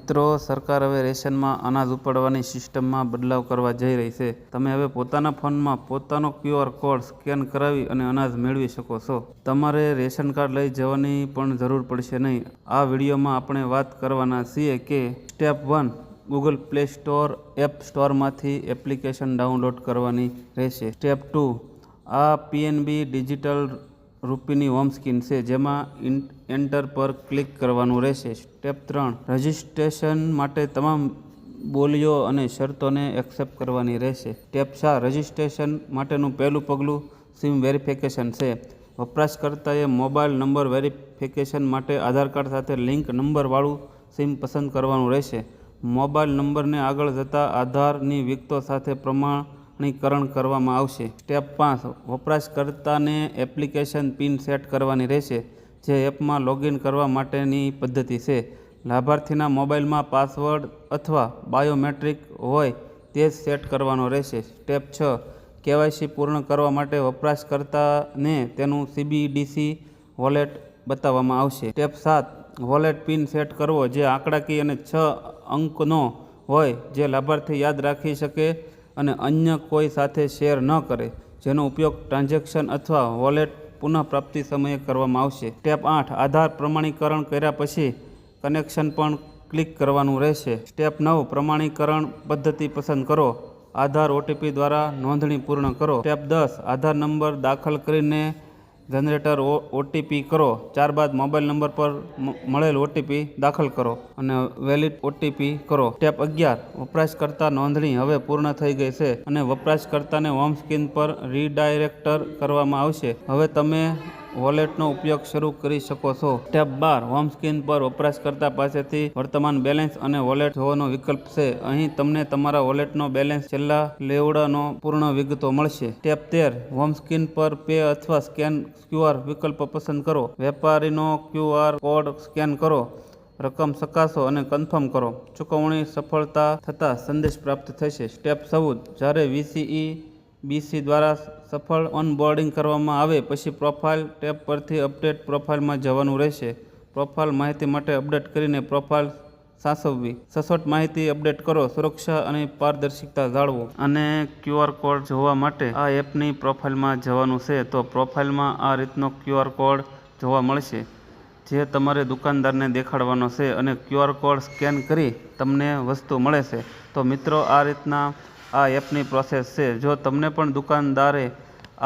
મિત્રો, સરકાર હવે રેશનમાં અનાજ ઉપાડવાની સિસ્ટમમાં બદલાવ કરવા જઈ રહી છે. તમે હવે પોતાના ફોનમાં પોતાનો QR કોડ સ્કેન કરાવી અને અનાજ મેળવી શકો છો. તમારે રેશન કાર્ડ લઈ જવાની પણ જરૂર પડશે નહીં. આ વિડીયોમાં આપણે વાત કરવાના છીએ કે step 1, Google play store app સ્ટોરમાંથી એપ્લિકેશન ડાઉનલોડ કરવાની રહેશે. સ્ટેપ 2, આ PNB ડિજિટલ રૂપીની હોમ સ્ક્રીન છે, જેમાં એન્ટર પર ક્લિક કરવાનું રહેશે. સ્ટેપ 3, રજિસ્ટ્રેશન માટે તમામ બોલીઓ અને શરતોને એક્સેપ્ટ કરવાની રહેશે. સ્ટેપ 4, રજિસ્ટ્રેશન માટેનું પહેલું પગલું સિમ વેરિફિકેશન છે. વપરાશકર્તાએ મોબાઈલ નંબર વેરિફિકેશન માટે આધાર કાર્ડ સાથે લિંક નંબરવાળું સિમ પસંદ કરવાનું રહેશે. મોબાઈલ નંબરને આગળ જતાં આધારની વિગતો સાથે પ્રમાણીકરણ કરવામાં આવશે. સ્ટેપ 5, વપરાશકર્તાને એપ્લિકેશન પિન સેટ કરવાની રહેશે, જે એપમાં લોગિન કરવા માટેની પદ્ધતિ છે. લાભાર્થીના મોબાઈલમાં પાસવર્ડ અથવા બાયોમેટ્રિક હોય તે જ સેટ કરવાનો રહેશે. સ્ટેપ 6, KYC પૂર્ણ કરવા માટે વપરાશકર્તાને તેનું CBDC વોલેટ બતાવવામાં આવશે. સ્ટેપ 7, વોલેટ પિન સેટ કરવો, જે આંકડાકીય અને 6 અંકનો હોય, જે લાભાર્થી યાદ રાખી શકે અને અન્ય કોઈ સાથે શેર ન કરે, જેનો ઉપયોગ ટ્રાન્ઝેક્શન અથવા વોલેટ પુનઃપ્રાપ્તિ સમયે કરવામાં આવશે. સ્ટેપ 8, આધાર પ્રમાણીકરણ કર્યા પછી કનેક્શન પણ ક્લિક કરવાનું રહેશે. સ્ટેપ 9, પ્રમાણીકરણ પદ્ધતિ પસંદ કરો. આધાર OTP દ્વારા નોંધણી પૂર્ણ કરો. સ્ટેપ 10, આધાર નંબર દાખલ કરીને જનરેટર OTP કરો. ત્યારબાદ મોબાઈલ નંબર પર મળેલ OTP દાખલ કરો અને વેલિડ OTP કરો. સ્ટેપ 11, વપરાશકર્તા નોંધણી હવે પૂર્ણ થઈ ગઈ છે અને વપરાશકર્તાને હોમ સ્ક્રીન પર રીડાયરેક્ટર કરવામાં આવશે. હવે તમે વોલેટનો ઉપયોગ શરૂ કરી શકો છો. સ્ટેપ 12, હોમ સ્ક્રીન પર વપરાશકર્તા પાસેથી વર્તમાન બેલેન્સ અને વોલેટ જોવાનો વિકલ્પ છે. અહીં તમને તમારા વોલેટનો બેલેન્સ, છેલ્લા લેવડાનો પૂર્ણ વિગતો મળશે. સ્ટેપ 13, હોમ સ્ક્રીન પર પે અથવા સ્કેન QR વિકલ્પ પસંદ કરો. વેપારીનો QR કોડ સ્કેન કરો, રકમ ચકાસો અને કન્ફર્મ કરો. ચૂકવણી સફળતા થતાં સંદેશ પ્રાપ્ત થશે. સ્ટેપ 14, જ્યારે VCE/BC દ્વારા સફળ ઓનબોર્ડિંગ કરવામાં આવે પછી પ્રોફાઇલ ટેબ પરથી અપડેટ પ્રોફાઇલમાં જવાનું રહેશે. પ્રોફાઇલ માહિતી માટે અપડેટ કરીને પ્રોફાઇલ સાચવવી. સચોટ માહિતી અપડેટ કરો, સુરક્ષા અને પારદર્શિતા જાળવો. અને QR કોડ જોવા માટે આ એપની પ્રોફાઇલમાં જવાનું છે. તો પ્રોફાઇલમાં આ રીતનો QR કોડ જોવા મળશે, જે તમારે દુકાનદારને દેખાડવાનો છે અને QR કોડ સ્કેન કરી તમને વસ્તુ મળે છે. તો મિત્રો, આ રીતના આ એપની પ્રોસેસ છે. જો તમને પણ દુકાનદારે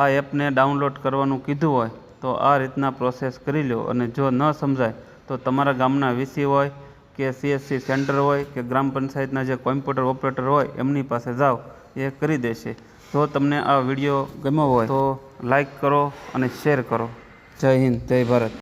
આ એપને ડાઉનલોડ કરવાનું કીધું હોય તો આ રીતના પ્રોસેસ કરી લો. અને જો ન સમજાય તો તમારા ગામના VC હોય કે CSC સેન્ટર હોય કે ગ્રામ પંચાયતના જે કોમ્પ્યુટર ઓપરેટર હોય એમની પાસે જાઓ, એ કરી દેશે. જો તમને આ વિડીયો ગમ્યો હોય તો લાઈક કરો અને શેર કરો. જય હિન્દ, જય ભારત.